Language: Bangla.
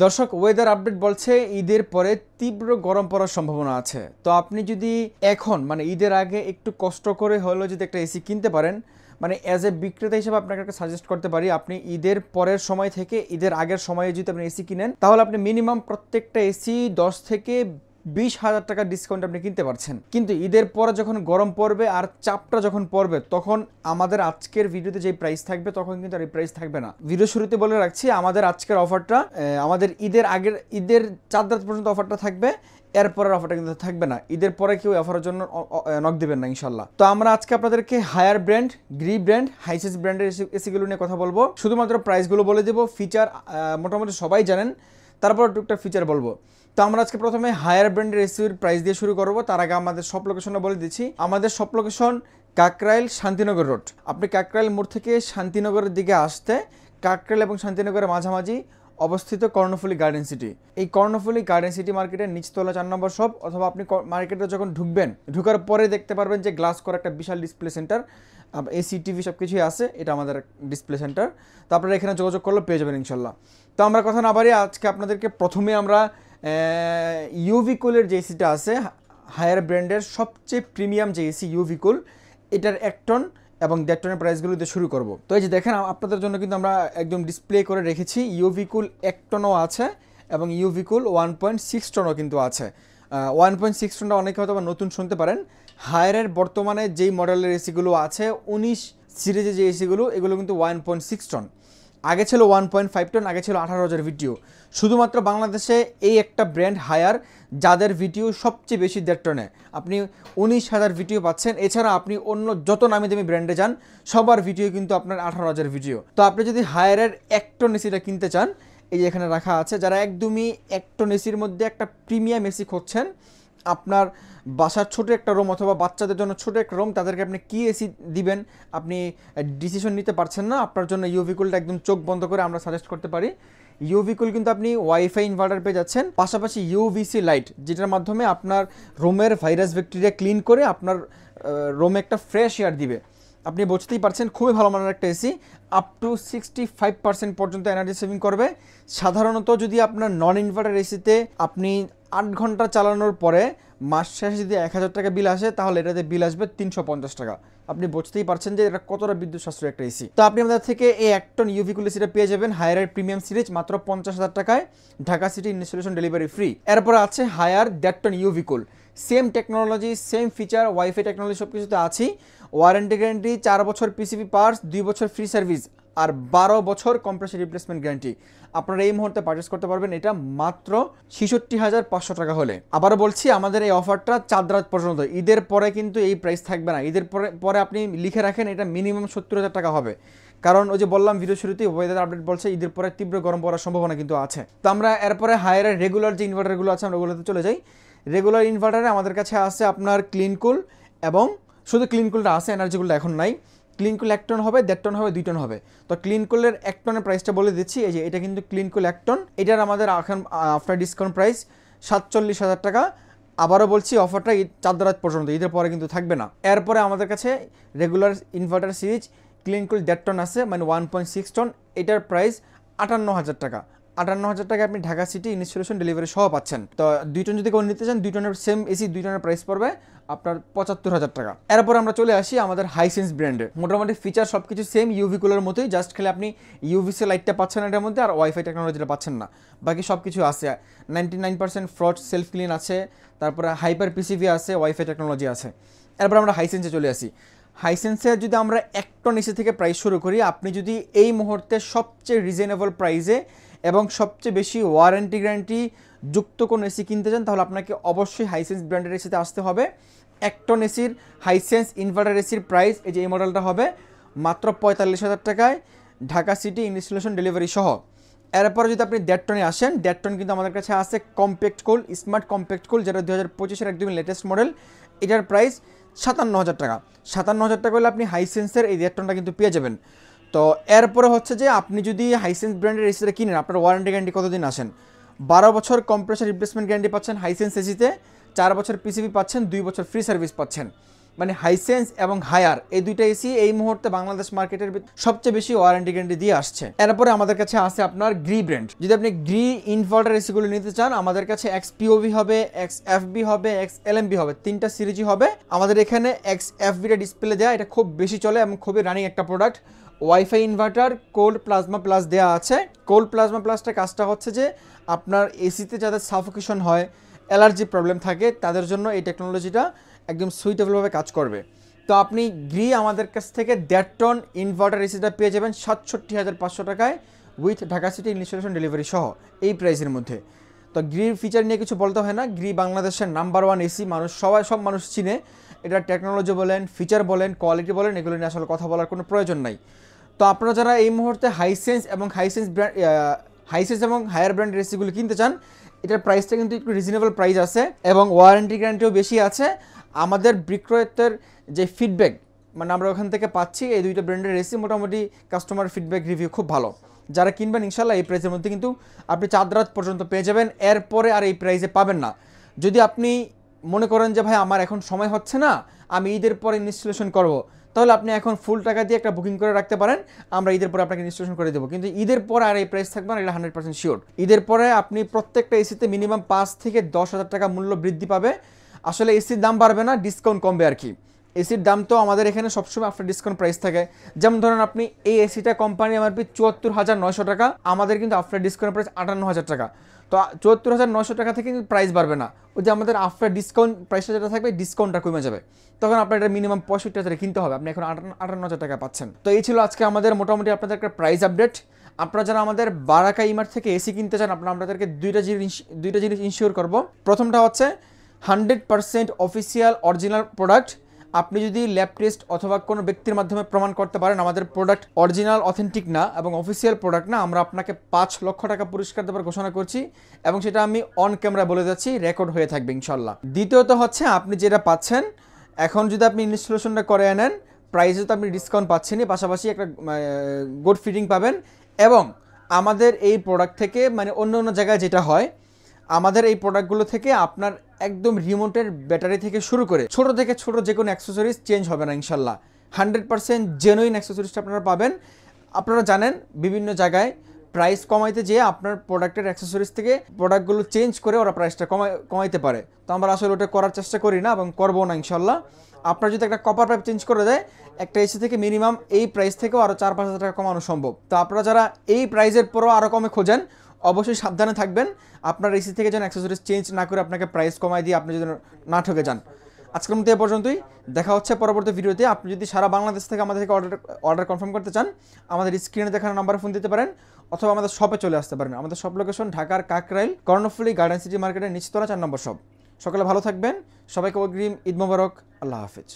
দর্শক, ওয়েদার আপডেট বলছে ঈদের পরে তীব্র গরম পড়ার সম্ভাবনা আছে। তো আপনি যদি এখন ঈদের আগে একটু কষ্ট করে হলেও যদি একটা এসি কিনতে পারেন, অ্যাজ এ বিক্রেতা হিসেবে আপনাকে একটা সাজেস্ট করতে পারি, আপনি ঈদের পরের সময় থেকে ঈদের আগের সময়ে যদি আপনি এসি কিনেন, তাহলে আপনি মিনিমাম প্রত্যেকটা এসি 10 থেকে 20 হাজার টাকা ডিসকাউন্ট আপনি কিনতে পারছেন। কিন্তু ঈদের পরে যখন গরম পড়বে আর চাপটা যখন পড়বে, তখন আমাদের আজকের ভিডিওতে যে প্রাইস থাকবে তখন কিন্তু আর এই প্রাইস থাকবে না। ভিডিও শুরুতে বলে রাখছি, আমাদের আজকের অফারটা আমাদের ঈদের 4 রাত পর্যন্ত অফারটা থাকবে। এরপরের অফারটা কিন্তু থাকবে না। ঈদের পরে কেউ অফারের জন্য নক দিবেন না ইনশাল্লাহ। তো আমরা আজকে আপনাদেরকে Haier brand, Gree brand, Hisense ব্র্যান্ডের এসিগুলো নিয়ে কথা বলবো। শুধুমাত্র প্রাইসগুলো বলে দেবো, ফিচার মোটামুটি সবাই জানেন, তারপর টুকটাক ফিচার বলবো। তো আমরা আজকে প্রথমে হায়ার ব্র্যান্ডের এসির প্রাইস দিয়ে শুরু করবো। তার আগে আমাদের শপ লোকেশনটা বলে দিচ্ছি। আমাদের shop location Kakrail Shantinagar road. আপনি কাকরাইল মোড় থেকে শান্তিনগরের দিকে আসতে কাকরাইল এবং শান্তিনগরের মাঝামাঝি অবস্থিত কর্ণফুলী গার্ডেন সিটি। এই কর্ণফুলী গার্ডেন সিটি মার্কেটের নিচতলা 4 নম্বর শপ, অথবা আপনি মার্কেটে যখন ঢুকার পরে দেখতে পারবেন যে গ্লাস করা একটা বিশাল ডিসপ্লে সেন্টার, এসি টিভি সব কিছুই আছে, এটা আমাদের ডিসপ্লে সেন্টার। তো আপনারা এখানে যোগাযোগ করলে পেয়ে যাবেন ইনশাল্লাহ। তো আমরা কথা না বাড়িয়ে আজকে আপনাদেরকে প্রথমে আমরা ইউভি কুলের যে এসিটা আছে, হায়ার ব্র্যান্ডের সবচেয়ে প্রিমিয়াম যে এসি ইউভি কুল, এটার 1 টন এবং 1.5 টনের প্রাইসগুলো দিয়ে শুরু করব। তো এই যে দেখেন, আপনাদের জন্য কিন্তু আমরা একদম ডিসপ্লে করে রেখেছি। ইউভি কুল 1 টনও আছে এবং ইউভি কুল 1.6 টনও কিন্তু আছে। 1.6 টনটা অনেকে হয়তো নতুন শুনতে পারেন। হায়ারের বর্তমানে যেই মডেলের এসিগুলো আছে 19 সিরিজের যে এসিগুলো, এগুলো কিন্তু 1.6 টন। আগে ছিল 1.5 টন, আগে ছিল 18,000 ভিডিও। শুধুমাত্র বাংলাদেশে এই একটা ব্র্যান্ড হায়ার, যাদের ভিডিও সবচেয়ে বেশি 1.5 টনে। আপনি 19,000 ভিডিও পাচ্ছেন। এছাড়া আপনি অন্য যত নামি দামি ব্র্যান্ডে যান, সবার ভিডিও কিন্তু আপনার 18,000 ভিডিও। তো আপনি যদি হায়ারের 1 টন এসিটা কিনতে চান, এই যে এখানে রাখা আছে, যারা একদমই 1 টন এসির মধ্যে একটা প্রিমিয়াম এসি খুঁজছেন, আপনার বাসার ছোটো একটা রুম অথবা বাচ্চাদের জন্য ছোটো একটা রুম, তাদেরকে আপনি কী এসি দিবেন আপনি ডিসিশন নিতে পারছেন না, আপনার জন্য ইউভি কুলটা একদম চোখ বন্ধ করে আমরা সাজেস্ট করতে পারি। ইউভি কুল কিন্তু আপনি ওয়াইফাই ইনভার্টার পেয়ে যাচ্ছেন, পাশাপাশি ইউভিসি লাইট, যেটার মাধ্যমে আপনার রুমের ভাইরাস ব্যাকটেরিয়া ক্লিন করে আপনার রুমে একটা ফ্রেশ এয়ার দিবে। আপনি বুঝতেই পারছেন, খুবই ভালো মানের একটা এসি। আপ টু 65% পর্যন্ত এনার্জি সেভিং করবে। সাধারণত যদি আপনার নন ইনভার্টার এসিতে আপনি 8 ঘন্টা চালানোর পরে মাস শেষে যদি 1,000 টাকা বিল আসে, তাহলে এটাতে বিল আসবে 350 টাকা। আপনি বুঝতেই পারছেন যে এটা কতটা বিদ্যুৎ সাশ্রয় একটা এসি। তো আপনি আমাদের থেকে এই 1 টন ইউভি কুল এসিটা পেয়ে যাবেন হায়ারের প্রিমিয়াম সিরিজ মাত্র 50,000 টাকায়, Dhaka city installation delivery free. এরপর আছে Haier 1.5 ton UV cool, same technology, same feature, wifi technology সব কিছুতে আছি। ওয়ারেন্টি গ্যারেন্টি 4 বছর পিসিবি পার্টস, 2 বছর ফ্রি সার্ভিস আর 12 বছর কম্প্রেসর রিপ্লেসমেন্ট গ্যারান্টি। আপনারা এই মুহূর্তে পারচেস করতে পারবেন এটা মাত্র 66,500 টাকা হলে। আবারও বলছি, আমাদের এই অফারটা 4 রাত পর্যন্ত। ঈদের পরে কিন্তু এই প্রাইস থাকবে না। ঈদের পরে আপনি লিখে রাখেন, এটা মিনিমাম 70,000 টাকা হবে। কারণ ওই যে বললাম ভিডিও শুরুতেই, ওয়েদার আপডেট বলছে ঈদের পরে তীব্র গরম পড়ার সম্ভাবনা কিন্তু আছে। তো আমরা এরপরে হায়ারের রেগুলার যে ইনভার্টারগুলো আছে, আমরা ওগুলোতে চলে যাই। রেগুলার ইনভার্টারে আমাদের কাছে আছে আপনার ক্লিন কুল, এবং শুধু ক্লিন কুলটা আছে, এনার্জি কুলটা এখন নাই। ক্লিন কুল 1 টন হবে, 1.5 টন হবে, 2 টন হবে। তো ক্লিন কুলের 1 টনের প্রাইসটা বলে দিচ্ছি। এই যে এটা কিন্তু ক্লিন কুল 1 টন, এটার আমাদের এখন আফটার ডিসকাউন্ট প্রাইস 47,000 টাকা। আবারও বলছি, অফারটা 4 রাত পর্যন্ত, ঈদের পরে কিন্তু থাকবে না। এরপরে আমাদের কাছে regular inverter series clean cool 1.5 ton আছে, 1.6 টন, এটার প্রাইস 58,000 টাকা। 58,000 টাকা আপনি ঢাকা সিটি ইনস্টলেশন ডেলিভারি সহ পাচ্ছেন। তো 2 টন যদি কেউ নিতে চান, 2 টনের সেম এসি 2 টনের প্রাইস পড়বে আপনার 75,000 টাকা। এরপর আমরা চলে আসি আমাদের হাইসেন্স ব্র্যান্ডে। মোটামুটি ফিচার সব কিছু সেম ইউভি কুলের মতোই, জাস্ট খেলে আপনি ইউভিসি লাইটটা পাচ্ছেন এটার মধ্যে, আর ওয়াইফাই টেকনোলজিটা পাচ্ছেন না। বাকি সব কিছু আছে। 99% ফ্রড সেলফ ক্লিন আছে, তারপরে হাইপার পিসিভি আছে, ওয়াইফাই টেকনোলজি আছে। এরপর আমরা হাইসেন্সে চলে আসি। হাইসেন্সের যদি আমরা 1 টন এসি থেকে প্রাইস শুরু করি, আপনি যদি এই মুহূর্তে সবচেয়ে রিজনেবল প্রাইসে এবং সবচেয়ে বেশি ওয়ারেন্টি গ্যারান্টি যুক্ত কোনো এসি কিনতে চান, তাহলে আপনাকে অবশ্যই হাইসেন্স ব্র্যান্ডের এসিতে আসতে হবে। 1 টন এসির হাইসেন্স ইনভার্টার এসির প্রাইস, এই যে এই মডেলটা হবে মাত্র 45,000 টাকায়, ঢাকা সিটি ইনস্টলেশন ডেলিভারি সহ। এরপরে যদি আপনি 1.5 টনে আসেন, 1.5 টন কিন্তু আমাদের কাছে আছে কম্প্যাক্ট কুল, স্মার্ট কম্প্যাক্ট কুল, যেটা 2025-এর একদমই লেটেস্ট মডেল। এটার প্রাইস 57,000 টাকা। 57,000 টাকা হলে আপনি হাইসেন্সের এই 1.5 টনটা কিন্তু পেয়ে যাবেন। তো এরপরে হচ্ছে যে আপনি যদি হাইসেন্স ব্র্যান্ডের এসিটা কিনেন, আপনার ওয়ারেন্টি গ্যারান্টি কতদিন আসেন? 12 বছর কম্প্রেসর রিপ্লেসমেন্ট গ্যারান্টি পাচ্ছেন হাইসেন্স এসিতে, 4 বছর পিসিবি পাচ্ছেন, 2 বছর ফ্রি সার্ভিস পাচ্ছেন। মানে হাইসেন্স এবং হায়ার এই দুইটা এসি এই মুহূর্তে বাংলাদেশ মার্কেটের সবচেয়ে বেশি ওয়ারেন্টি গ্যারান্টি দিয়ে আসছে। এরপরে আমাদের কাছে আছে আপনার গ্রি ব্র্যান্ড। যদি আপনি গ্রি ইনভার্টার এসিগুলো নিতে চান, আমাদের কাছে XPOV হবে, XFB হবে, XLMB হবে, 3টা সিরিজই হবে। আমাদের এখানে XFBটা ডিসপ্লে দেওয়া, এটা খুব বেশি চলে এবং খুবই রানিং একটা product. Wifi inverter, cold plasma plus দেওয়া আছে। কোল্ড প্লাজমা প্লাসটার কাজটা হচ্ছে যে আপনার এসিতে যাদের সাফোকেশন হয়, অ্যালার্জি প্রবলেম থাকে, তাদের জন্য এই টেকনোলজিটা একদম সুইটেবলভাবে কাজ করবে। তো আপনি গ্রি আমাদের কাছ থেকে 1.5 টন ইনভার্টার এসিটা পেয়ে যাবেন 67,500 টাকায় with Dhaka city installation delivery সহ এই প্রাইসের মধ্যে। তো গ্রির ফিচার নিয়ে কিছু বলতে হয় না, গ্রি বাংলাদেশের নাম্বার 1 এসি, মানুষ সব মানুষ চিনে। এটা টেকনোলজি বলেন, ফিচার বলেন, কোয়ালিটি বলেন, এগুলো নিয়ে আসলে কথা বলার কোনো প্রয়োজন নাই। তো আপনারা যারা এই মুহূর্তে হাইসেন্স এবং হায়ার ব্র্যান্ড এসিগুলো কিনতে চান, এটার প্রাইসটা কিন্তু একটু রিজনেবল প্রাইস আছে এবং ওয়ারেন্টি গ্যারান্টিও বেশি আছে। আমাদের বিক্রয়ের যে ফিডব্যাক মানে আমরা ওখান থেকে পাচ্ছি, এই দুইটা ব্র্যান্ডের এসি মোটামুটি কাস্টমার ফিডব্যাক রিভিউ খুব ভালো। যারা কিনবেন ইনশাল্লাহ এই প্রাইসের মধ্যে কিন্তু আপনি চাঁদ রাত পর্যন্ত পেয়ে যাবেন, এরপরে আর এই প্রাইসে পাবেন না। যদি আপনি মনে করেন যে ভাই আমার এখন সময় হচ্ছে না, আমি ঈদের পরে ইনস্টলেশন করব, তাহলে আপনি এখন ফুল টাকা দিয়ে একটা বুকিং করে রাখতে পারেন, আমরা ঈদের পরে আপনাকে ইনস্টলেশন করে দেবো। কিন্তু ঈদের পরে আর এই প্রাইস থাকবে না, এটা 100% শিওর। ঈদের পরে আপনি প্রত্যেকটা এসিতে মিনিমাম 5 থেকে 10,000 টাকা মূল্য বৃদ্ধি পাবে। আসলে এসির দাম বাড়বে না, ডিসকাউন্ট কমবে আর কি। এসির দাম তো আমাদের এখানে সবসময় আফটার ডিসকাউন্ট প্রাইস থাকে। যেমন ধরেন আপনি এই এসিটা কোম্পানি এমআরপি 74,900 টাকা, আমাদের কিন্তু আফটার ডিসকাউন্ট প্রাইস 58,000 টাকা। তো 74,900 টাকা থেকে কিন্তু প্রাইস বাড়বে না, ওই যে আমাদের আফটার ডিসকাউন্ট প্রাইসটা যেটা থাকবে ডিসকাউন্টটা কমে যাবে, তখন আপনার এটা মিনিমাম 65,000 কিনতে হবে, আপনি এখন 58,000 টাকা পাচ্ছেন। তো এই ছিল আজকে আমাদের মোটামুটি আপনাদের একটা প্রাইস আপডেট। আপনারা যারা আমাদের বারাকা ইমার্ট থেকে এসি কিনতে চান, আপনাদেরকে দুইটা জিনিস ইনশিওর করব। প্রথমটা হচ্ছে 100% অফিসিয়াল অরিজিনাল প্রোডাক্ট। আপনি যদি ল্যাব টেস্ট অথবা কোনো ব্যক্তির মাধ্যমে প্রমাণ করতে পারেন আমাদের প্রোডাক্ট অরিজিনাল অথেন্টিক না এবং অফিসিয়াল প্রোডাক্ট না, আমরা আপনাকে 5 লক্ষ টাকা পুরস্কার দেওয়ার ঘোষণা করছি এবং সেটা আমি অন ক্যামেরা বলে যাচ্ছি, রেকর্ড হয়ে থাকবে ইনশাল্লাহ। দ্বিতীয়ত হচ্ছে আপনি যেটা পাচ্ছেন এখন, যদি আপনি ইনস্টলেশনটা করে আনেন, প্রাইসে তো আপনি ডিসকাউন্ট পাচ্ছেনই, পাশাপাশি একটা গুড ফিটিং পাবেন। এবং আমাদের এই প্রোডাক্ট থেকে মানে অন্য জায়গায় যেটা হয়, আমাদের এই প্রোডাক্টগুলো থেকে আপনার একদম রিমোটের ব্যাটারি থেকে শুরু করে ছোট থেকে ছোট যে কোনো অ্যাক্সেসরিজ চেঞ্জ হবে না ইনশাল্লাহ। 100% জেনুইন অ্যাক্সেসরিজটা আপনারা পাবেন। আপনারা জানেন বিভিন্ন জায়গায় প্রাইস কমাইতে যেয়ে আপনার প্রোডাক্টের অ্যাক্সেসরিজ থেকে প্রোডাক্টগুলো চেঞ্জ করে ওরা প্রাইসটা কমাইতে পারে। তো আমরা আসলে ওটা করার চেষ্টা করি না এবং করবো না ইনশাল্লাহ। আপনার যদি একটা কপার পাইপ চেঞ্জ করে দেয়, একটা এসি থেকে মিনিমাম এই প্রাইস থেকেও আরও 4-5 হাজার টাকা কমানো সম্ভব। তো আপনারা যারা এই প্রাইসের পরও আরও কমে খোঁজেন, অবশ্যই সাবধানে থাকবেন, আপনার এসি থেকে যেন অ্যাক্সেসরিজ চেঞ্জ না করে আপনাকে প্রাইস কমায় দিয়ে আপনি যেন না ঠকে যান। আজকের মতো এ পর্যন্তই, দেখা হচ্ছে পরবর্তী ভিডিওতে। আপনি যদি সারা বাংলাদেশ থেকে আমাদের থেকে অর্ডার কনফার্ম করতে চান, আমাদের স্ক্রিনে দেখানো নাম্বারে ফোন দিতে পারেন অথবা আমাদের শপে চলে আসতে পারেন। আমাদের শপ লোকেশন ঢাকার কাকরাইল কর্ণফুলি গার্ডেন সিটি মার্কেটের নিচতলা 4 নম্বর শপ। সকলে ভালো থাকবেন, সবাইকে অগ্রিম ঈদ মোবারক, আল্লাহ হাফেজ।